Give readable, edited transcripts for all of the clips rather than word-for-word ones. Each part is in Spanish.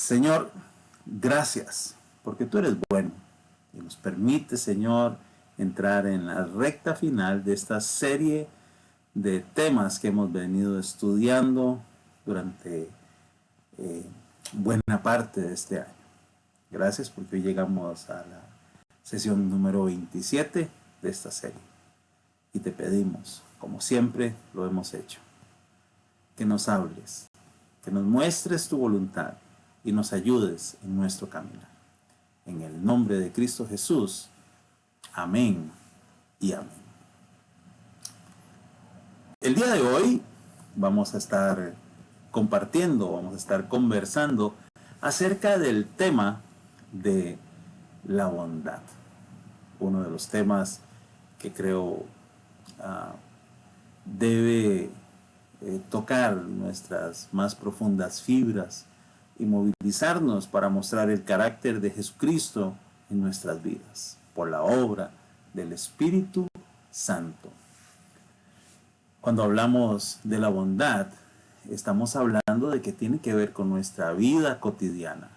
Señor, gracias, porque tú eres bueno y nos permite, Señor, entrar en la recta final de esta serie de temas que hemos venido estudiando durante buena parte de este año. Gracias porque hoy llegamos a la sesión número 27 de esta serie. Y te pedimos, como siempre lo hemos hecho, que nos hables, que nos muestres tu voluntad y nos ayudes en nuestro caminar. En el nombre de Cristo Jesús. Amén y amén. El día de hoy vamos a estar compartiendo, vamos a estar conversando acerca del tema de la bondad. Uno de los temas que creo debe tocar nuestras más profundas fibras y movilizarnos para mostrar el carácter de Jesucristo en nuestras vidas, por la obra del Espíritu Santo. Cuando hablamos de la bondad, estamos hablando de que tiene que ver con nuestra vida cotidiana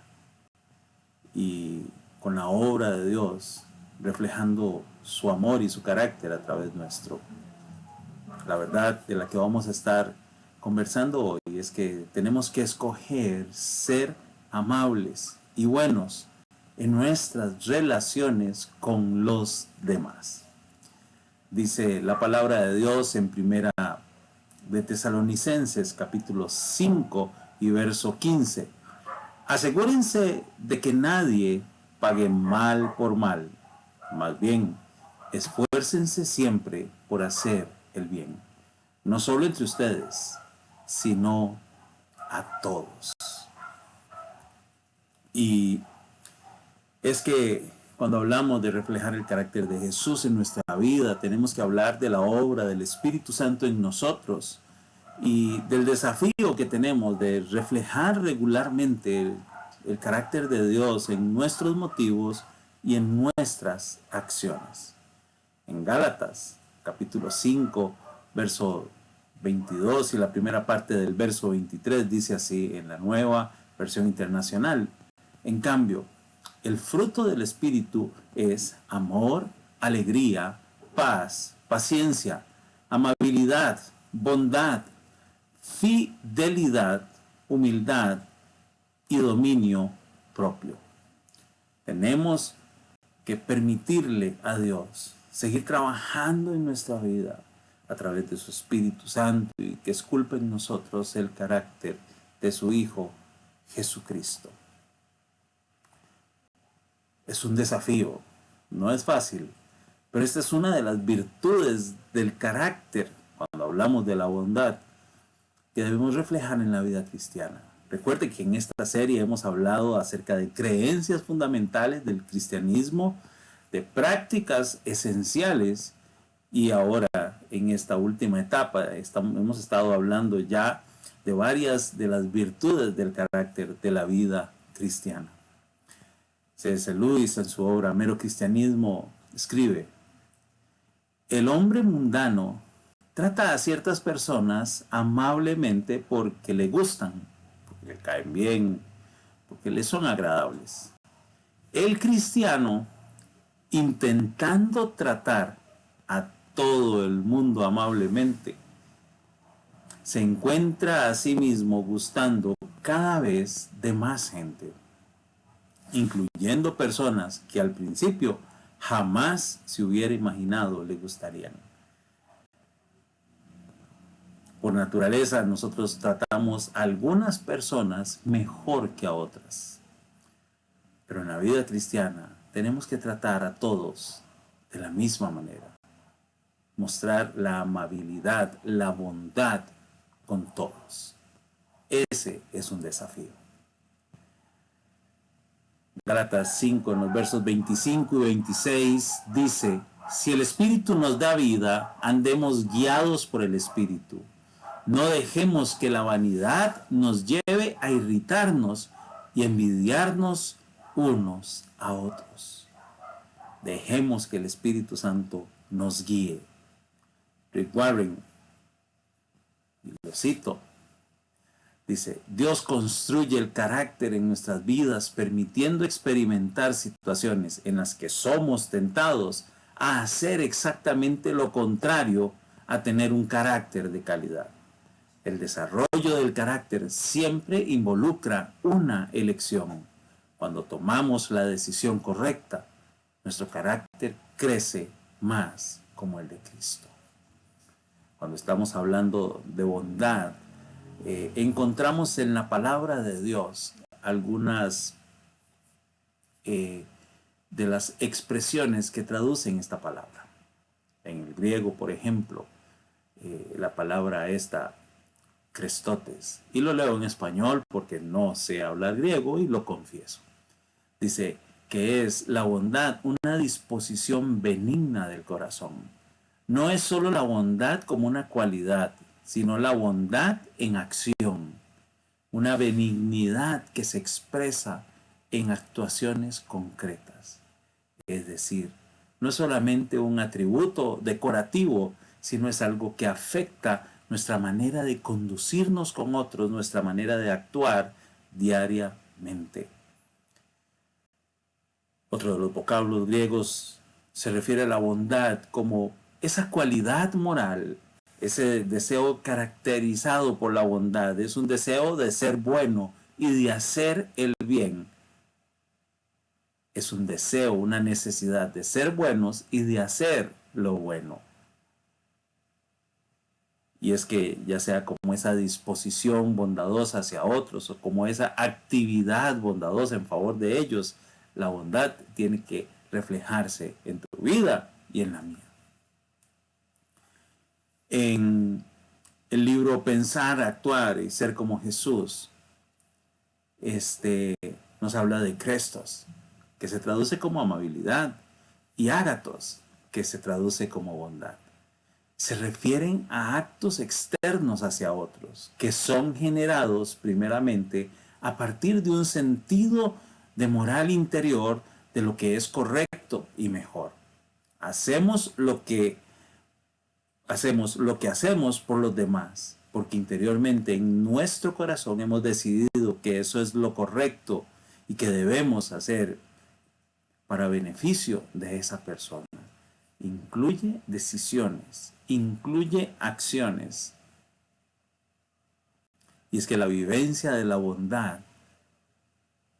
y con la obra de Dios, reflejando su amor y su carácter a través nuestro. La verdad de la que vamos a estar conversando hoy es que tenemos que escoger ser amables y buenos en nuestras relaciones con los demás. Dice la palabra de Dios en primera de Tesalonicenses capítulo 5 y verso 15. Asegúrense de que nadie pague mal por mal. Más bien, esfuércense siempre por hacer el bien. No solo entre ustedes, sino a todos. Y es que cuando hablamos de reflejar el carácter de Jesús en nuestra vida, tenemos que hablar de la obra del Espíritu Santo en nosotros y del desafío que tenemos de reflejar regularmente el carácter de Dios en nuestros motivos y en nuestras acciones. En Gálatas, capítulo 5, verso 22 y la primera parte del verso 23 dice así en la Nueva Versión Internacional. En cambio, el fruto del Espíritu es amor, alegría, paz, paciencia, amabilidad, bondad, fidelidad, humildad y dominio propio. Tenemos que permitirle a Dios seguir trabajando en nuestra vida a través de su Espíritu Santo y que esculpe en nosotros el carácter de su Hijo Jesucristo. Es un desafío, no es fácil, pero esta es una de las virtudes del carácter, cuando hablamos de la bondad, que debemos reflejar en la vida cristiana. Recuerde que en esta serie hemos hablado acerca de creencias fundamentales del cristianismo, de prácticas esenciales, y ahora en esta última etapa hemos estado hablando ya de varias de las virtudes del carácter de la vida cristiana. C.S. Lewis en su obra Mero Cristianismo escribe: el hombre mundano trata a ciertas personas amablemente porque le gustan, porque le caen bien, porque le son agradables. El cristiano, intentando tratar a todo el mundo amablemente, se encuentra a sí mismo gustando cada vez de más gente, incluyendo personas que al principio jamás se hubiera imaginado le gustarían. Por naturaleza, nosotros tratamos a algunas personas mejor que a otras. Pero en la vida cristiana tenemos que tratar a todos de la misma manera. Mostrar la amabilidad, la bondad con todos. Ese es un desafío. Gálatas 5, en los versos 25 y 26, dice: si el Espíritu nos da vida, andemos guiados por el Espíritu. No dejemos que la vanidad nos lleve a irritarnos y envidiarnos unos a otros. Dejemos que el Espíritu Santo nos guíe. Rick Warren, y lo cito: Dice, Dios construye el carácter en nuestras vidas, permitiendo experimentar situaciones en las que somos tentados a hacer exactamente lo contrario, a tener un carácter de calidad. El desarrollo del carácter siempre involucra una elección. Cuando tomamos la decisión correcta, nuestro carácter crece más como el de Cristo. Cuando estamos hablando de bondad, encontramos en la palabra de Dios algunas de las expresiones que traducen esta palabra. En el griego, por ejemplo, la palabra esta, Crestotes, y lo leo en español porque no sé hablar griego y lo confieso. Dice que es la bondad, una disposición benigna del corazón. No es solo la bondad como una cualidad, sino la bondad en acción. Una benignidad que se expresa en actuaciones concretas. Es decir, no es solamente un atributo decorativo, sino es algo que afecta nuestra manera de conducirnos con otros, nuestra manera de actuar diariamente. Otro de los vocablos griegos se refiere a la bondad como esa cualidad moral, ese deseo caracterizado por la bondad. Es un deseo de ser bueno y de hacer el bien. Es un deseo, una necesidad de ser buenos y de hacer lo bueno. Y es que ya sea como esa disposición bondadosa hacia otros o como esa actividad bondadosa en favor de ellos, la bondad tiene que reflejarse en tu vida y en la mía. En el libro Pensar, Actuar y Ser como Jesús, nos habla de Krestos, que se traduce como amabilidad, y Ágatos, que se traduce como bondad. Se refieren a actos externos hacia otros, que son generados primeramente a partir de un sentido de moral interior de lo que es correcto y mejor. Hacemos lo que hacemos por los demás, porque interiormente en nuestro corazón hemos decidido que eso es lo correcto y que debemos hacer para beneficio de esa persona. Incluye decisiones, incluye acciones. Y es que la vivencia de la bondad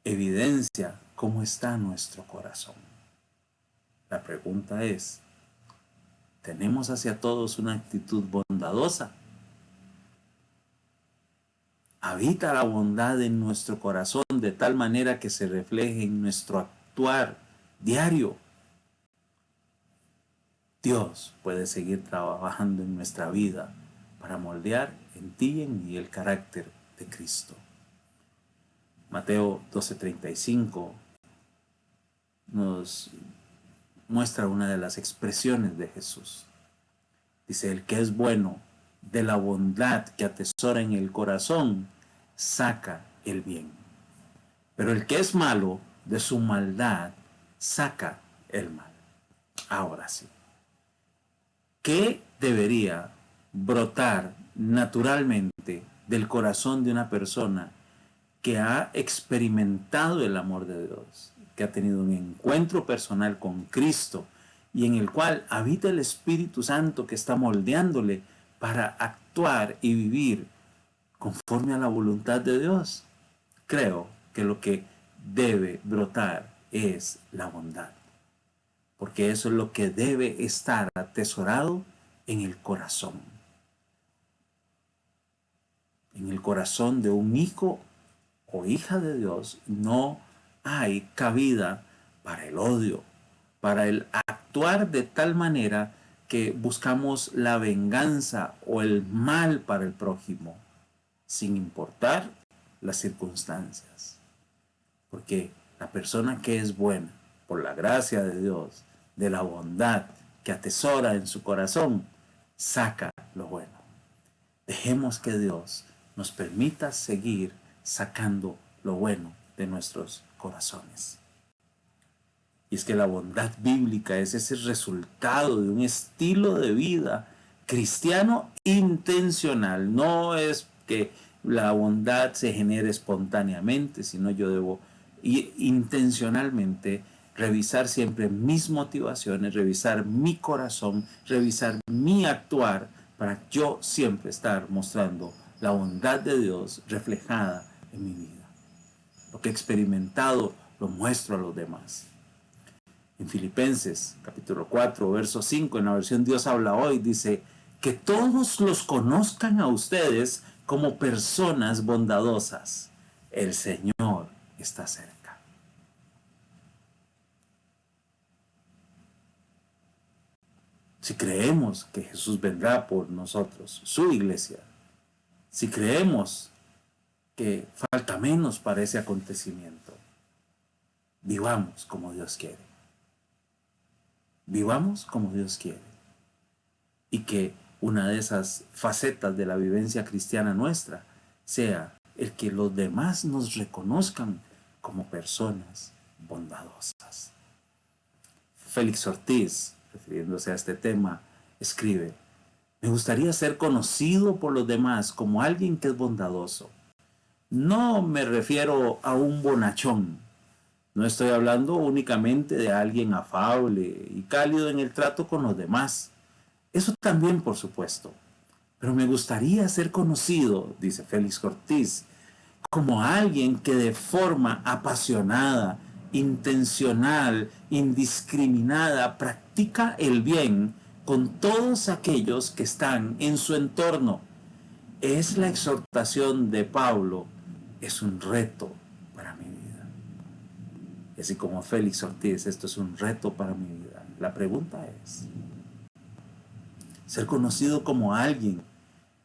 evidencia cómo está nuestro corazón. La pregunta es, ¿tenemos hacia todos una actitud bondadosa? ¿Habita la bondad en nuestro corazón de tal manera que se refleje en nuestro actuar diario? Dios puede seguir trabajando en nuestra vida para moldear en ti y en mí el carácter de Cristo. Mateo 12:35 nos muestra una de las expresiones de Jesús. Dice, el que es bueno, de la bondad que atesora en el corazón, saca el bien. Pero el que es malo, de su maldad, saca el mal. Ahora sí. ¿Qué debería brotar naturalmente del corazón de una persona que ha experimentado el amor de Dios, que ha tenido un encuentro personal con Cristo y en el cual habita el Espíritu Santo que está moldeándole para actuar y vivir conforme a la voluntad de Dios? Creo que lo que debe brotar es la bondad, porque eso es lo que debe estar atesorado en el corazón. En el corazón de un hijo o hija de Dios no hay cabida para el odio, para el actuar de tal manera que buscamos la venganza o el mal para el prójimo, sin importar las circunstancias. Porque la persona que es buena, por la gracia de Dios, de la bondad que atesora en su corazón, saca lo bueno. Dejemos que Dios nos permita seguir sacando lo bueno de nuestros corazones. Y es que la bondad bíblica es ese resultado de un estilo de vida cristiano intencional. No es que la bondad se genere espontáneamente, sino yo debo intencionalmente revisar siempre mis motivaciones, revisar mi corazón, revisar mi actuar, para yo siempre estar mostrando la bondad de Dios reflejada en mi vida. Lo que he experimentado lo muestro a los demás. En Filipenses capítulo 4, verso 5, en la versión Dios habla hoy, dice: que todos los conozcan a ustedes como personas bondadosas. El Señor está cerca. Si creemos que Jesús vendrá por nosotros, su iglesia, si creemos que falta menos para ese acontecimiento, vivamos como Dios quiere. Vivamos como Dios quiere. Y que una de esas facetas de la vivencia cristiana nuestra sea el que los demás nos reconozcan como personas bondadosas. Félix Ortiz, refiriéndose a este tema, escribe: me gustaría ser conocido por los demás como alguien que es bondadoso. No me refiero a un bonachón. No estoy hablando únicamente de alguien afable y cálido en el trato con los demás. Eso también, por supuesto. Pero me gustaría ser conocido, dice Félix Ortiz, como alguien que de forma apasionada, intencional, indiscriminada, practica el bien con todos aquellos que están en su entorno. Es la exhortación de Pablo, es un reto para mi vida. Y así como Félix Ortiz, esto es un reto para mi vida. La pregunta es: ser conocido como alguien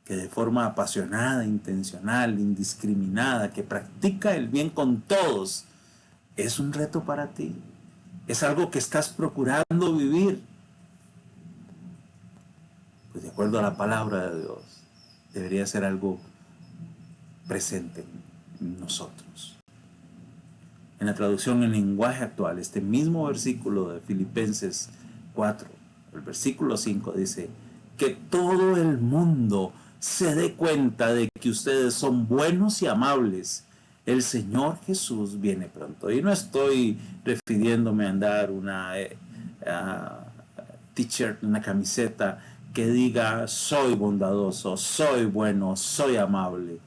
que de forma apasionada, intencional, indiscriminada, que practica el bien con todos, ¿es un reto para ti? ¿Es algo que estás procurando vivir? Pues de acuerdo a la palabra de Dios, debería ser algo presente en nosotros. En la traducción en lenguaje actual, este mismo versículo de Filipenses 4, el versículo 5 dice: que todo el mundo se dé cuenta de que ustedes son buenos y amables. El Señor Jesús viene pronto. Y no estoy refiriéndome a andar una t-shirt, una camiseta que diga soy bondadoso, soy bueno, soy amable.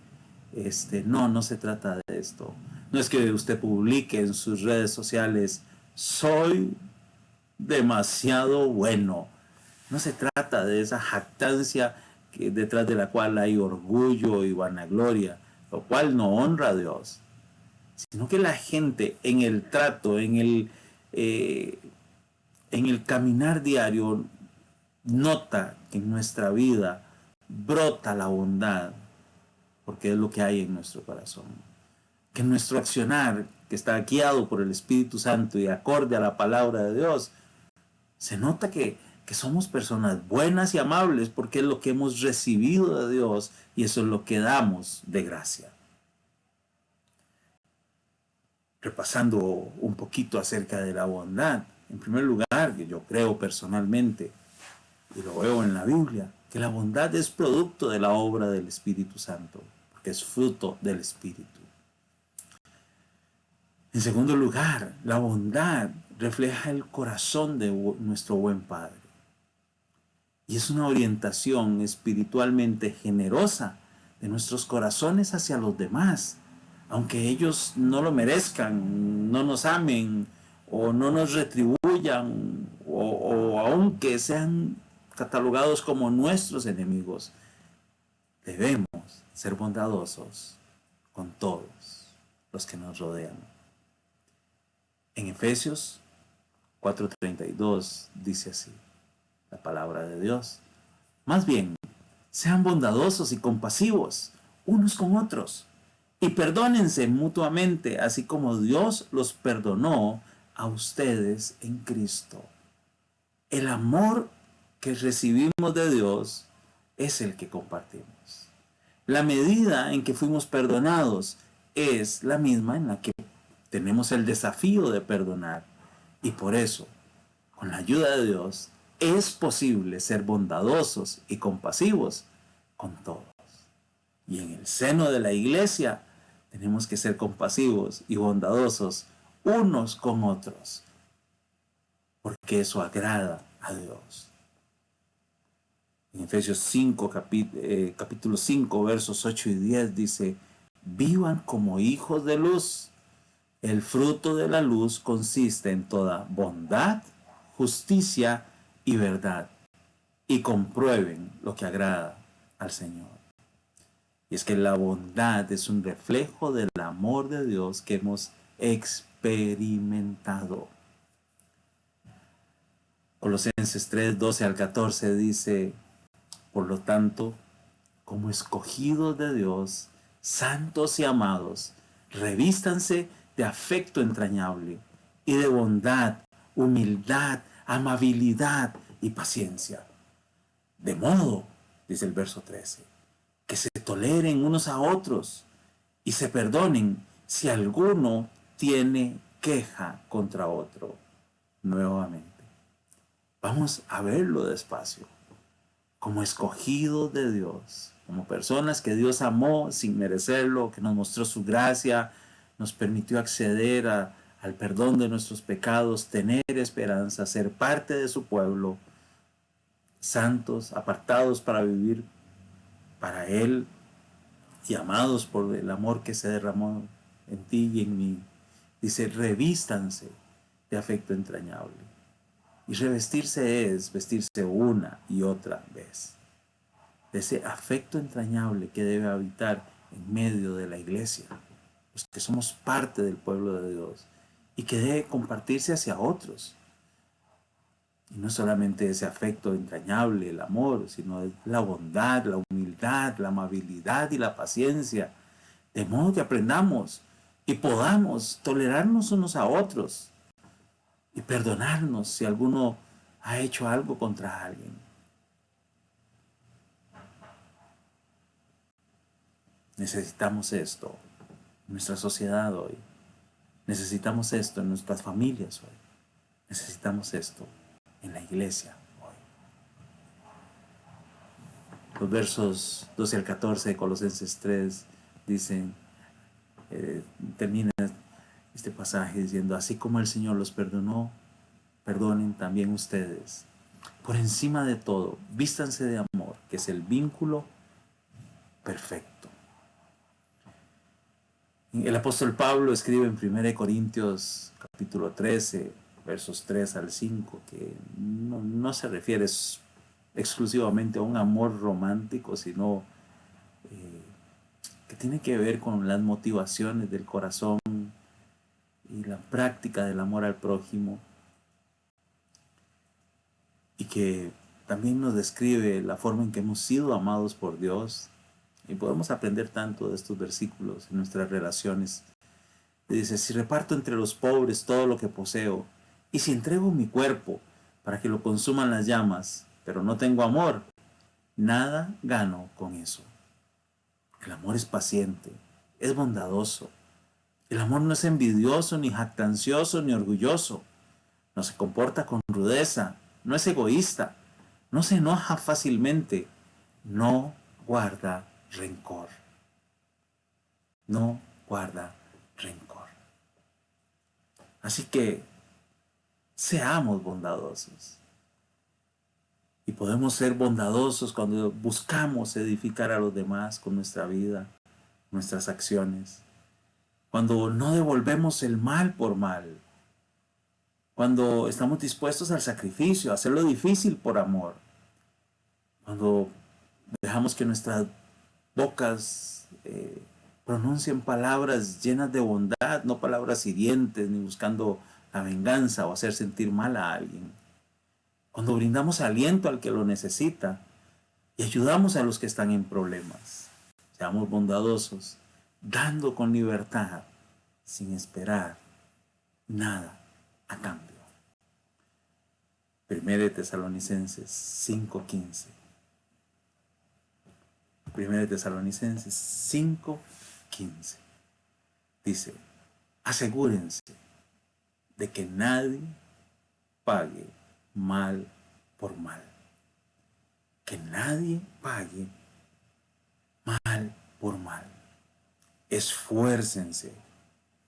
No se trata de esto. No es que usted publique en sus redes sociales soy demasiado bueno. No se trata de esa jactancia detrás de la cual hay orgullo y vanagloria, lo cual no honra a Dios, sino que la gente en el trato, en el caminar diario, nota que en nuestra vida brota la bondad, porque es lo que hay en nuestro corazón. Que nuestro accionar, que está guiado por el Espíritu Santo y acorde a la palabra de Dios, se nota que somos personas buenas y amables, porque es lo que hemos recibido de Dios y eso es lo que damos de gracia. Repasando un poquito acerca de la bondad, en primer lugar, que yo creo personalmente, y lo veo en la Biblia, que la bondad es producto de la obra del Espíritu Santo, porque es fruto del Espíritu. En segundo lugar, la bondad refleja el corazón de nuestro buen Padre. Y es una orientación espiritualmente generosa de nuestros corazones hacia los demás, aunque ellos no lo merezcan, no nos amen o no nos retribuyan o aunque sean catalogados como nuestros enemigos. Debemos ser bondadosos con todos los que nos rodean. En Efesios 4:32 dice así la palabra de Dios: más bien, sean bondadosos y compasivos unos con otros y perdónense mutuamente, así como Dios los perdonó a ustedes en Cristo. El amor que recibimos de Dios es el que compartimos. La medida en que fuimos perdonados es la misma en la que tenemos el desafío de perdonar. Y por eso, con la ayuda de Dios, es posible ser bondadosos y compasivos con todos. Y en el seno de la iglesia tenemos que ser compasivos y bondadosos unos con otros, porque eso agrada a Dios. En Efesios 5, capítulo 5, versos 8 y 10 dice, vivan como hijos de luz. El fruto de la luz consiste en toda bondad, justicia y verdad. Y comprueben lo que agrada al Señor. Y es que la bondad es un reflejo del amor de Dios que hemos experimentado. Colosenses 3, 12 al 14 dice, por lo tanto, como escogidos de Dios, santos y amados, revístanse de afecto entrañable y de bondad, humildad, amabilidad y paciencia. De modo, dice el verso 13, que se toleren unos a otros y se perdonen si alguno tiene queja contra otro. Nuevamente, vamos a verlo despacio. Como escogidos de Dios, como personas que Dios amó sin merecerlo, que nos mostró su gracia, nos permitió acceder al perdón de nuestros pecados, tener esperanza, ser parte de su pueblo, santos, apartados para vivir para Él y amados por el amor que se derramó en ti y en mí. Dice, revístanse de afecto entrañable. Y revestirse es vestirse una y otra vez. De ese afecto entrañable que debe habitar en medio de la iglesia, los que somos parte del pueblo de Dios, y que debe compartirse hacia otros. Y no solamente ese afecto entrañable, el amor, sino la bondad, la humildad, la amabilidad y la paciencia, de modo que aprendamos y podamos tolerarnos unos a otros y perdonarnos si alguno ha hecho algo contra alguien. Necesitamos esto en nuestra sociedad hoy. Necesitamos esto en nuestras familias hoy. Necesitamos esto en la iglesia hoy. Los versos 12 al 14 de Colosenses 3 dicen, termina este pasaje diciendo, así como el Señor los perdonó, perdonen también ustedes. Por encima de todo, vístanse de amor, que es el vínculo perfecto. El apóstol Pablo escribe en 1 Corintios capítulo 13, versos 3 al 5, que no se refiere exclusivamente a un amor romántico, sino que tiene que ver con las motivaciones del corazón y la práctica del amor al prójimo, y que también nos describe la forma en que hemos sido amados por Dios. Y podemos aprender tanto de estos versículos en nuestras relaciones. Dice, si reparto entre los pobres todo lo que poseo, y si entrego mi cuerpo para que lo consuman las llamas, pero no tengo amor, nada gano con eso. El amor es paciente, es bondadoso. El amor no es envidioso, ni jactancioso, ni orgulloso. No se comporta con rudeza, no es egoísta, no se enoja fácilmente, no guarda rencor. No guarda rencor. Así que seamos bondadosos. Y podemos ser bondadosos cuando buscamos edificar a los demás con nuestra vida, nuestras acciones. Cuando no devolvemos el mal por mal. Cuando estamos dispuestos al sacrificio, a hacerlo difícil por amor. Cuando dejamos que nuestras bocas pronuncien palabras llenas de bondad, no palabras hirientes, ni buscando la venganza o hacer sentir mal a alguien. Cuando brindamos aliento al que lo necesita y ayudamos a los que están en problemas. Seamos bondadosos, dando con libertad, sin esperar nada a cambio. 1 Tesalonicenses 5:15. 1 Tesalonicenses 5:15. Dice, asegúrense de que nadie pague mal por mal. Que nadie pague mal por mal. Esfuércense,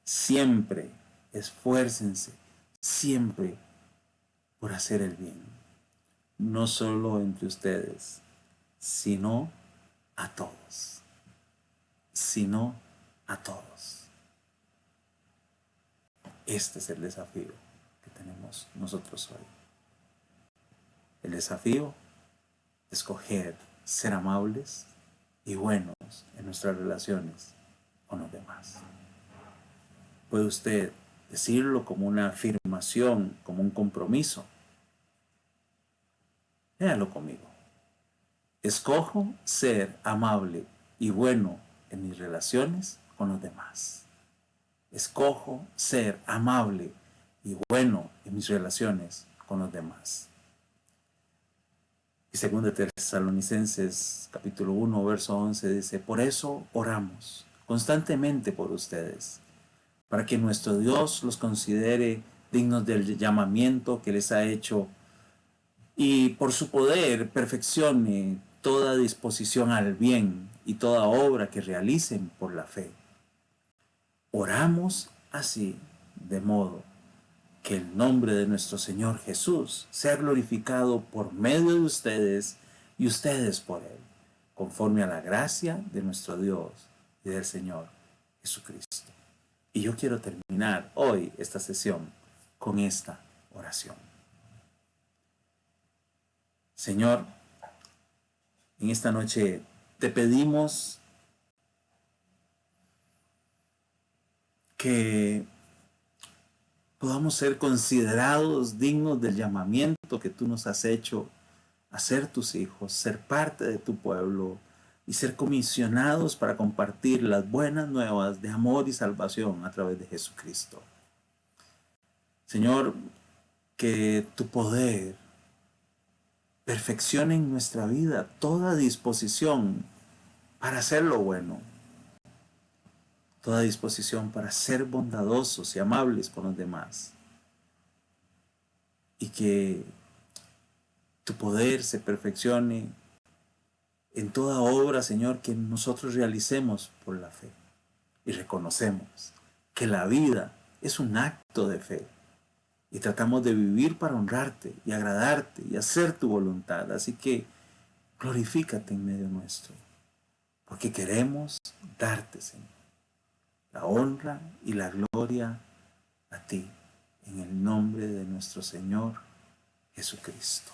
siempre, esfuércense, siempre por hacer el bien. No solo entre ustedes, sino a todos. Sino a todos. Este es el desafío que tenemos nosotros hoy. El desafío de escoger ser amables y buenos en nuestras relaciones con los demás. Puede usted decirlo como una afirmación, como un compromiso. Léalo conmigo. Escojo ser amable y bueno en mis relaciones con los demás. Escojo ser amable y bueno en mis relaciones con los demás. Y 2 Tesalonicenses capítulo 1 verso 11 dice: por eso oramos constantemente por ustedes, para que nuestro Dios los considere dignos del llamamiento que les ha hecho y por su poder perfeccione toda disposición al bien y toda obra que realicen por la fe. Oramos así, de modo que el nombre de nuestro Señor Jesús sea glorificado por medio de ustedes y ustedes por Él, conforme a la gracia de nuestro Dios y del Señor Jesucristo. Y yo quiero terminar hoy esta sesión con esta oración. Señor, en esta noche te pedimos que podamos ser considerados dignos del llamamiento que tú nos has hecho a ser tus hijos, ser parte de tu pueblo y ser comisionados para compartir las buenas nuevas de amor y salvación a través de Jesucristo. Señor, que tu poder perfeccione en nuestra vida toda disposición para hacer lo bueno, toda disposición para ser bondadosos y amables con los demás. Y que tu poder se perfeccione en toda obra, Señor, que nosotros realicemos por la fe. Y reconocemos que la vida es un acto de fe. Y tratamos de vivir para honrarte y agradarte y hacer tu voluntad. Así que glorifícate en medio nuestro. Porque queremos darte, Señor, la honra y la gloria a ti, en el nombre de nuestro Señor Jesucristo.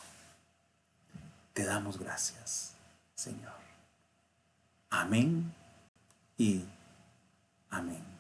Te damos gracias, Señor. Amén y amén.